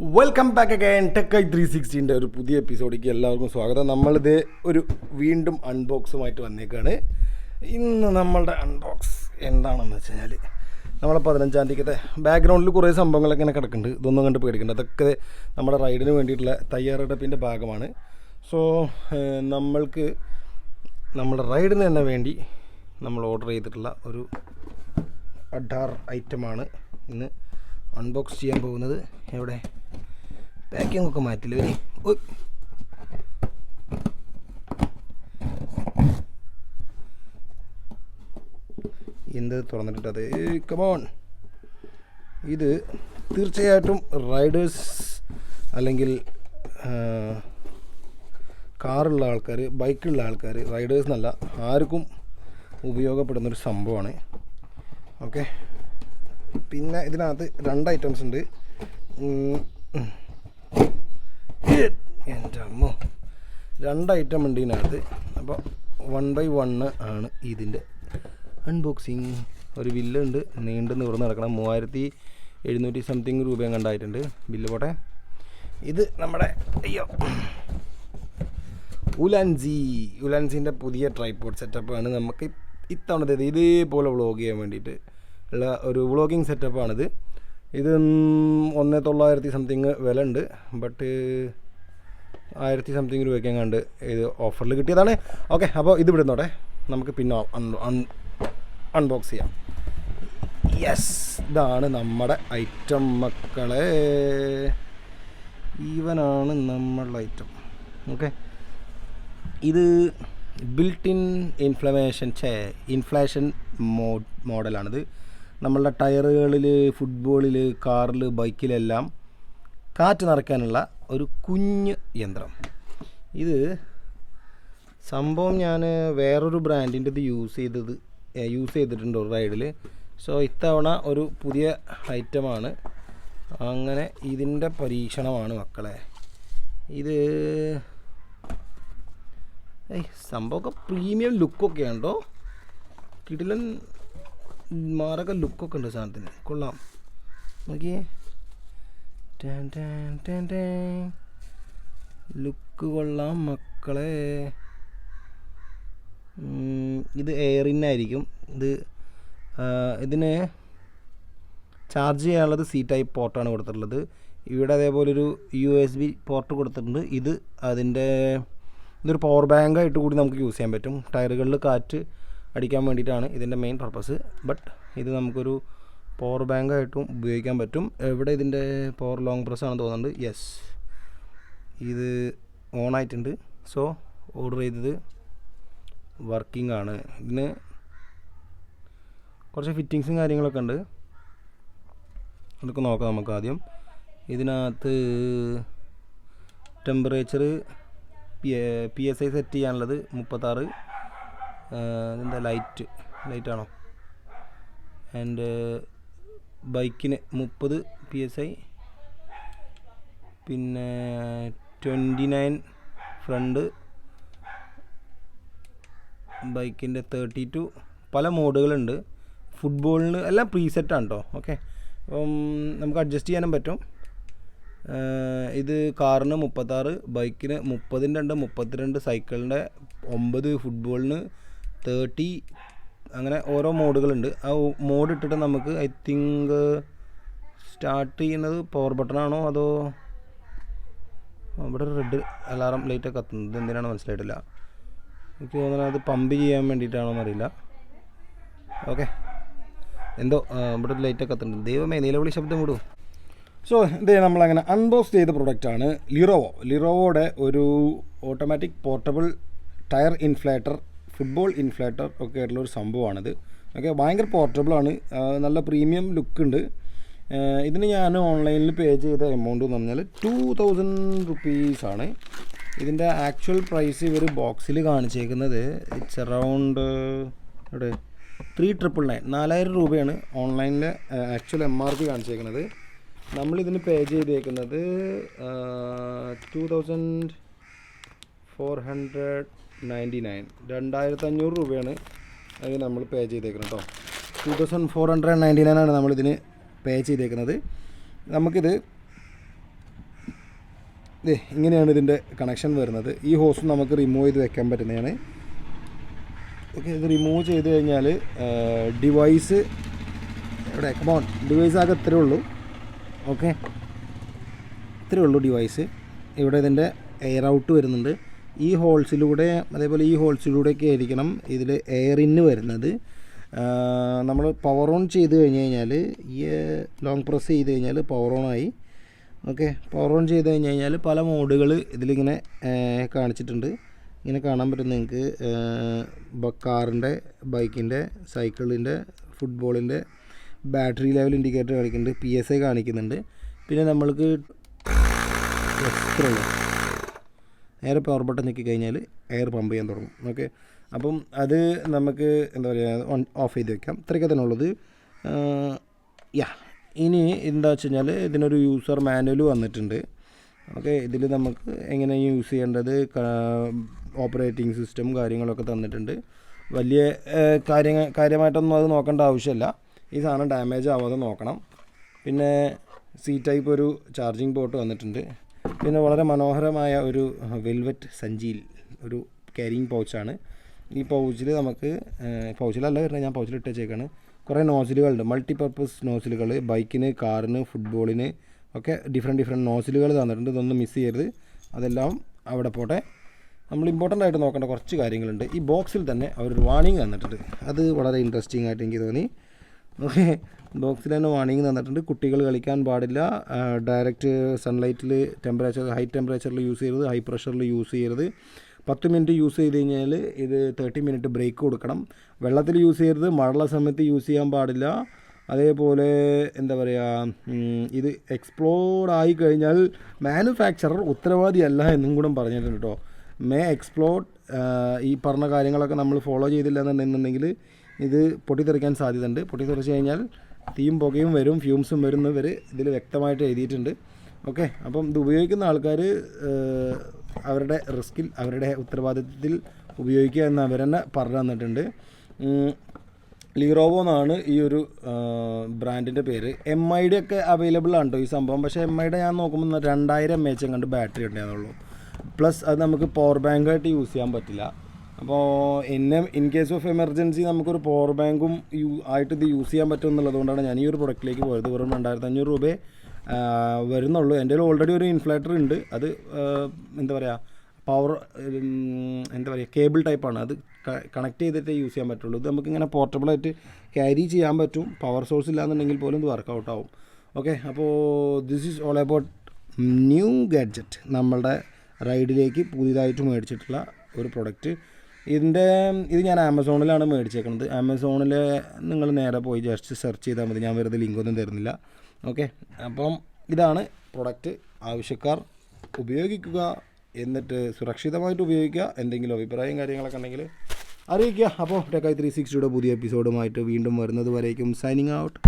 Welcome back again tech I 360 ഒരു പുതിയ എപ്പിസോഡിലേക്ക് എല്ലാവർക്കും സ്വാഗതം. നമ്മളിത് ഒരു വീണ്ടും അൺബോക്സുമായിട്ട് വന്നേക്കാണ്. ഇന്ന് നമ്മളുടെ അൺബോക്സ് എന്താണെന്ന് വെച്ച് കഴിഞ്ഞാൽ നമ്മളെ 15-ാം തീയതിക്കത്തെ ബാക്ക്ഗ്രൗണ്ടിൽ കുറേ സംഭവങ്ങളൊക്കെ ഇങ്ങനെ കിടക്കുന്നുണ്ട്. ഇതൊന്നും കണ്ട് പേടിക്കേണ്ട, അതൊക്കെ നമ്മുടെ റൈഡിന് വേണ്ടിയിട്ടുള്ള തയ്യാറെടുപ്പിൻ്റെ ഭാഗമാണ്. സോ നമ്മൾക്ക് നമ്മുടെ റൈഡിന് തന്നെ വേണ്ടി നമ്മൾ ഓർഡർ ചെയ്തിട്ടുള്ള ഒരു അഡാർ ഐറ്റമാണ് ഇന്ന് അൺബോക്സ് ചെയ്യാൻ പോകുന്നത്. എവിടെ പാക്കിംഗ് ഒക്കെ മാറ്റില്ല എന്ത് തുറന്നിട്ടത് കമോൺ. ഇത് തീർച്ചയായിട്ടും റൈഡേഴ്സ് അല്ലെങ്കിൽ കാറുള്ള ആൾക്കാർ, ബൈക്കുള്ള ആൾക്കാർ, റൈഡേഴ്സ് എന്നല്ല ആർക്കും ഉപയോഗപ്പെടുന്നൊരു സംഭവമാണ്. ഓക്കെ, പിന്നെ ഇതിനകത്ത് 2 ഐറ്റംസ് ഉണ്ട്. എൻ്റെ അമ്മ 2 ഐറ്റം ഉണ്ട് ഇതിനകത്ത്. അപ്പോൾ 1 by 1 ആണ് ഇതിൻ്റെ അൺബോക്സിങ്. ഒരു ബില്ലുണ്ട്, നീണ്ടു നിവർന്ന് നടക്കണം. 3700 സംതിങ് രൂപയും കണ്ടായിട്ടുണ്ട് ബില്ല്. പോട്ടെ, ഇത് നമ്മുടെ ഉലാൻസിൻ്റെ പുതിയ ട്രൈപോഡ് സെറ്റപ്പാണ്. നമുക്ക് ഇത്തവണത്തേത് ഇതേപോലെ വ്ളോഗ് ചെയ്യാൻ വേണ്ടിയിട്ട് ഉള്ള ഒരു വ്ളോഗിങ് സെറ്റപ്പാണിത്. ഇത് 1900 സംതിങ് വില ഉണ്ട്, ബട്ട് 1000 സംതിങ് രൂപയ്ക്ക് കണ്ട് ഇത് ഓഫറിൽ കിട്ടിയതാണ്. ഓക്കെ, അപ്പോൾ ഇത് വിടുന്നോട്ടെ, നമുക്ക് പിന്നെ അൺബോക്സ് ചെയ്യാം. യെസ്, ഇതാണ് നമ്മുടെ ഐറ്റം മക്കളെ. ഈവനാണ് നമ്മളുടെ ഐറ്റം. ഓക്കെ, ഇത് ബിൽറ്റ് ഇൻ ഇൻഫ്ലേഷൻ മോഡലാണിത്. നമ്മളുടെ ടയറുകളിൽ, ഫുട്ബോളിൽ, കാറിൽ, ബൈക്കിലെല്ലാം കാറ്റ് നിറയ്ക്കാനുള്ള ഒരു കുഞ്ഞ് യന്ത്രം. ഇത് സംഭവം ഞാൻ വേറൊരു ബ്രാൻഡിൻ്റെ ഇത് യൂസ് ചെയ്തിട്ടുണ്ട് ഒരു റൈഡിൽ. സോ ഇത്തവണ ഒരു പുതിയ ഐറ്റമാണ്. അങ്ങനെ ഇതിൻ്റെ പരീക്ഷണമാണ് മക്കളെ. ഇത് സംഭവമൊക്കെ പ്രീമിയം ലുക്കൊക്കെ ഉണ്ടോ, കിടിലൻ മാരക ലുക്കൊക്കെ ഉണ്ട് സാധനത്തിന്. കൊള്ളാം, നോക്കിയേ, ലുക്ക് കൊള്ളാം മക്കളെ. ഇത് എയറിനായിരിക്കും. ഇതിന് ചാർജ് ചെയ്യാനുള്ളത് C ടൈപ്പ് പോർട്ടാണ് കൊടുത്തിട്ടുള്ളത്. ഇവിടെ അതേപോലൊരു USB പോർട്ട് കൊടുത്തിട്ടുണ്ട്. ഇതൊരു പവർ ബാങ്കായിട്ട് കൂടി നമുക്ക് യൂസ് ചെയ്യാൻ പറ്റും. ടയറുകളിൽ കാറ്റ് അടിക്കാൻ വേണ്ടിയിട്ടാണ് ഇതിൻ്റെ മെയിൻ പർപ്പസ്. ബട്ട് ഇത് നമുക്കൊരു പവർ ബാങ്കായിട്ടും ഉപയോഗിക്കാൻ പറ്റും. എവിടെ ഇതിൻ്റെ പവർ ലോങ് പ്രസ് ആണെന്ന് തോന്നുന്നുണ്ട്. യെസ്, ഇത് ഓൺ ആയിട്ടുണ്ട്. സോ ഓർഡർ ചെയ്തത് വർക്കിംഗ് ആണ്. ഇതിന് കുറച്ച് ഫിറ്റിങ്സും കാര്യങ്ങളൊക്കെ ഉണ്ട്, അതൊക്കെ നോക്കാം നമുക്ക് ആദ്യം. ഇതിനകത്ത് ടെമ്പറേച്ചർ PSI സെറ്റ് ചെയ്യാനുള്ളത് 36. ഇതിൻ്റെ ലൈറ്റാണോ, ആൻഡ് ബൈക്കിന് 30 PSI, പിന്നെ 29 ഫ്രണ്ട്, ബൈക്കിൻ്റെ 32. പല മോഡുകളുണ്ട്. ഫുട്ബോളിന് എല്ലാം പ്രീസെറ്റാണ് കേട്ടോ. ഓക്കെ, അപ്പം നമുക്ക് അഡ്ജസ്റ്റ് ചെയ്യാനും പറ്റും. ഇത് കാറിന് 36, ബൈക്കിന് 30 32, സൈക്കിളിൻ്റെ 9, ഫുട്ബോളിന് 30. അങ്ങനെ ഓരോ മോഡുകളുണ്ട്. ആ മോഡ് ഇട്ടിട്ട് നമുക്ക് ഐ തിങ്ക് സ്റ്റാർട്ട് ചെയ്യുന്നത് പവർ ബട്ടണാണോ അതോ ഇവിടെ റെഡ് അലാറം ലൈറ്റൊക്കെ കത്തുന്നത് എന്തിനാണ് മനസ്സിലായിട്ടില്ല. എനിക്ക് തോന്നുന്നത് അത് പമ്പ് ചെയ്യാൻ വേണ്ടിയിട്ടാണോ എന്നറിയില്ല. ഓക്കെ, എന്തോ ഇവിടെ ലൈറ്റൊക്കെ കത്തുന്നുണ്ട്. ദൈവമേ, നിലവിളി ശബ്ദം വിടൂ. സോ ഇത് നമ്മളങ്ങനെ അൺബോക്സ് ചെയ്ത പ്രൊഡക്റ്റാണ് ലിറോവോയുടെ ഒരു automatic portable tyre inflator, football inflator ഒക്കെ ആയിട്ടുള്ള ഒരു സംഭവമാണിത്. ഓക്കെ, ഭയങ്കര പോർട്ടബിളാണ്, നല്ല പ്രീമിയം ലുക്ക് ഉണ്ട്. ഇതിന് ഞാൻ ഓൺലൈനിൽ പേ ചെയ്ത എമൗണ്ട് എന്ന് പറഞ്ഞാൽ 2000 റുപ്പീസാണ്. ഇതിൻ്റെ ആക്ച്വൽ പ്രൈസ് ഇവർ ബോക്സിൽ കാണിച്ചേക്കുന്നത് ഇറ്റ്സ് അറൗണ്ട് 3999, 4000 രൂപയാണ് ഓൺലൈനിൽ ആക്ച്വൽ MRP കാണിച്ചേക്കുന്നത്. നമ്മളിതിന് പേ ചെയ്തേക്കുന്നത് 2499, 2500 രൂപയാണ് അത് നമ്മൾ പേ ചെയ്തേക്കുന്നത് കേട്ടോ. 2499 നമ്മളിതിന് പേ ചെയ്തേക്കുന്നത്. നമുക്കിത് ഇങ്ങനെയാണ് ഇതിൻ്റെ കണക്ഷൻ വരുന്നത്. ഈ ഹോസ് നമുക്ക് റിമൂവ് ചെയ്ത് വെക്കാൻ പറ്റുന്നതാണ്. ഓക്കെ, ഇത് റിമൂവ് ചെയ്ത് കഴിഞ്ഞാൽ ഡിവൈസ് ഇവിടെ കമോൺ, ഡിവൈസ് ആകെ ഇത്രയേ ഉള്ളൂ. ഓക്കെ, ഇത്രയേ ഉള്ളൂ ഡിവൈസ്. ഇവിടെ ഇതിൻ്റെ എയർ ഔട്ട് വരുന്നുണ്ട്. ഈ ഹോൾസിലൂടെ, അതേപോലെ ഈ ഹോൾസിലൂടെയൊക്കെ ആയിരിക്കണം ഇതിൽ എയർ ഇന്ന് വരുന്നത്. നമ്മൾ പവർ ഓൺ ചെയ്ത് കഴിഞ്ഞാൽ, ഈ ലോങ് പ്രസ് ചെയ്ത് കഴിഞ്ഞാൽ പവർ ഓൺ ആയി. ഓക്കെ, പവർ ഓൺ ചെയ്ത് കഴിഞ്ഞാൽ പല മോഡുകൾ ഇതിലിങ്ങനെ കാണിച്ചിട്ടുണ്ട്. ഇങ്ങനെ കാണാൻ പറ്റും നിങ്ങൾക്ക്. കാറിൻ്റെ, ബൈക്കിൻ്റെ, സൈക്കിളിൻ്റെ, ഫുട്ബോളിൻ്റെ ബാറ്ററി ലെവൽ ഇൻഡിക്കേറ്റർ കാണിക്കുന്നുണ്ട്, PSI കാണിക്കുന്നുണ്ട്. പിന്നെ നമ്മൾക്ക് എക്സ്ട്രാ നേരെ പവർ ബട്ടൺ ഞെക്കി കഴിഞ്ഞാൽ എയർ പമ്പ് ചെയ്യാൻ തുടങ്ങും. ഓക്കെ, അപ്പം അത് നമുക്ക് എന്താ പറയുക, ഓഫ് ചെയ്ത് വെക്കാം. ഇത്രയൊക്കെ തന്നെ ഉള്ളത്. ഇനി എന്താ വെച്ച് കഴിഞ്ഞാൽ ഇതിനൊരു യൂസർ മാനുവൽ വന്നിട്ടുണ്ട്. ഓക്കെ, ഇതിൽ നമുക്ക് എങ്ങനെ യൂസ് ചെയ്യേണ്ടത്, ഓപ്പറേറ്റിംഗ് സിസ്റ്റം കാര്യങ്ങളൊക്കെ തന്നിട്ടുണ്ട്. വലിയ കാര്യമായിട്ടൊന്നും അത് നോക്കേണ്ട ആവശ്യമില്ല. ഈ സാധനം ഡാമേജ് ആവാതെ നോക്കണം. പിന്നെ C ടൈപ്പ് ഒരു ചാർജിങ് പോർട്ട് വന്നിട്ടുണ്ട്. പിന്നെ വളരെ മനോഹരമായ ഒരു വെൽവെറ്റ് സഞ്ചിയിൽ ഒരു ക്യാരിങ് പൗച്ചാണ്. ഈ പൗച്ചിൽ നമുക്ക്, പൗച്ചിലല്ല വരുന്നത്, ഞാൻ പൗച്ചിൽ ഇട്ട് വെച്ചേക്കാണ്. കുറേ നോസിലുകളുണ്ട്, മൾട്ടിപർപ്പസ് നോസിലുകൾ. ബൈക്കിന്, കാറിന്, ഫുട്ബോളിന് ഒക്കെ ഡിഫറെൻറ്റ് നോസിലുകൾ തന്നിട്ടുണ്ട്. ഇതൊന്നും മിസ് ചെയ്യരുത്. അതെല്ലാം അവിടെ പോട്ടെ. നമ്മൾ ഇമ്പോർട്ടൻ്റ് ആയിട്ട് നോക്കേണ്ട കുറച്ച് കാര്യങ്ങളുണ്ട്. ഈ ബോക്സിൽ തന്നെ അവരൊരു വാർണിംഗ് തന്നിട്ടുണ്ട്. അത് വളരെ ഇൻട്രസ്റ്റിംഗ് ആയിട്ട് എനിക്ക് തോന്നി. ഓക്കെ, ബോക്സിൽ തന്നെ വാർണിംഗ് തന്നിട്ടുണ്ട്. കുട്ടികൾ കളിക്കാൻ പാടില്ല, ഡയറക്റ്റ് സൺലൈറ്റിൽ ഹൈ ടെമ്പറേച്ചറിൽ യൂസ് ചെയ്യരുത്, ഹൈ പ്രഷറിൽ യൂസ് ചെയ്യരുത്, 10 മിനിറ്റ് യൂസ് ചെയ്ത് കഴിഞ്ഞാൽ ഇത് 30 മിനിറ്റ് ബ്രേക്ക് കൊടുക്കണം, വെള്ളത്തിൽ യൂസ് ചെയ്യരുത്, മഴയുള്ള സമയത്ത് യൂസ് ചെയ്യാൻ പാടില്ല. അതേപോലെ എന്താ പറയുക, ഇത് എക്സ്പ്ലോഡ് ആയി കഴിഞ്ഞാൽ മാനുഫാക്ചറർ ഉത്തരവാദിയല്ല എന്നും കൂടെ പറഞ്ഞിട്ടുണ്ട് കേട്ടോ. എക്സ്പ്ലോഡ്, ഈ പറഞ്ഞ കാര്യങ്ങളൊക്കെ നമ്മൾ ഫോളോ ചെയ്തില്ല എന്നുണ്ടെങ്കിൽ ഇത് പൊട്ടിത്തെറിക്കാൻ സാധ്യതയുണ്ട്. പൊട്ടിത്തെറിച്ച് കഴിഞ്ഞാൽ തീയും പുകയും വരും, ഫ്യൂംസും വരുന്നവർ ഇതിൽ വ്യക്തമായിട്ട് എഴുതിയിട്ടുണ്ട്. ഓക്കെ, അപ്പം ഇത് ഉപയോഗിക്കുന്ന ആൾക്കാർ അവരുടെ റിസ്കിൽ, അവരുടെ ഉത്തരവാദിത്വത്തിൽ ഉപയോഗിക്കുക എന്ന് അവർ തന്നെ പറഞ്ഞു തന്നിട്ടുണ്ട്. ലീറോവോ എന്നാണ് ഈ ഒരു ബ്രാൻഡിൻ്റെ പേര്. MIയുടെ ഒക്കെ അവൈലബിൾ ആണ് കേട്ടോ ഈ സംഭവം. പക്ഷേ MIയുടെ ഞാൻ നോക്കുമ്പോൾ 2000 mAh കണ്ട് ബാറ്ററി ഉണ്ടായിരുന്നുള്ളൂ. പ്ലസ് അത് നമുക്ക് പവർ ബാങ്കായിട്ട് യൂസ് ചെയ്യാൻ പറ്റില്ല. അപ്പോൾ ഇൻ കേസ് ഓഫ് എമർജൻസി നമുക്കൊരു പവർ ബാങ്കും ആയിട്ട് ഇത് യൂസ് ചെയ്യാൻ പറ്റും എന്നുള്ളതുകൊണ്ടാണ് ഞാൻ ഈ ഒരു പ്രൊഡക്റ്റിലേക്ക് പോയത്. വെറും 2500 രൂപയെ വരുന്നുള്ളൂ. എൻ്റെ കയ്യിൽ ഓൾറെഡി ഒരു ഇൻഫ്ലേറ്റർ ഉണ്ട്. അത് എന്താ പറയുക, പവർ എന്താ പറയുക, കേബിൾ ടൈപ്പാണ്. അത് കണക്ട് ചെയ്തിട്ടേ യൂസ് ചെയ്യാൻ പറ്റുള്ളൂ. ഇത് നമുക്കിങ്ങനെ പോർട്ടബിളായിട്ട് ക്യാരി ചെയ്യാൻ പറ്റും. പവർ സോഴ്സ് ഇല്ലാന്നുണ്ടെങ്കിൽ പോലും ഇത് വർക്കൗട്ട് ആവും. ഓക്കെ, അപ്പോൾ this is all about new gadget. നമ്മളുടെ റൈഡിലേക്ക് പുതിയതായിട്ട് മേടിച്ചിട്ടുള്ള ഒരു പ്രൊഡക്റ്റ്. ഇത് ഞാൻ ആമസോണിലാണ് മേടിച്ചേക്കുന്നത്. ആമസോണിൽ നിങ്ങൾ നേരെ പോയി ജസ്റ്റ് സെർച്ച് ചെയ്താൽ മതി. ഞാൻ വെറുതെ ലിങ്കൊന്നും തരുന്നില്ല. ഓക്കെ, അപ്പം ഇതാണ് പ്രൊഡക്റ്റ്. ആവശ്യക്കാർ ഉപയോഗിക്കുക, എന്നിട്ട് സുരക്ഷിതമായിട്ട് ഉപയോഗിക്കുക. എന്തെങ്കിലും അഭിപ്രായം കാര്യങ്ങളൊക്കെ ഉണ്ടെങ്കിൽ അറിയിക്കുക. അപ്പോൾ ടെക്കായി 360യുടെ പുതിയ എപ്പിസോഡുമായിട്ട് വീണ്ടും വരുന്നത് വരേക്കും സൈനിങ് ഔട്ട്.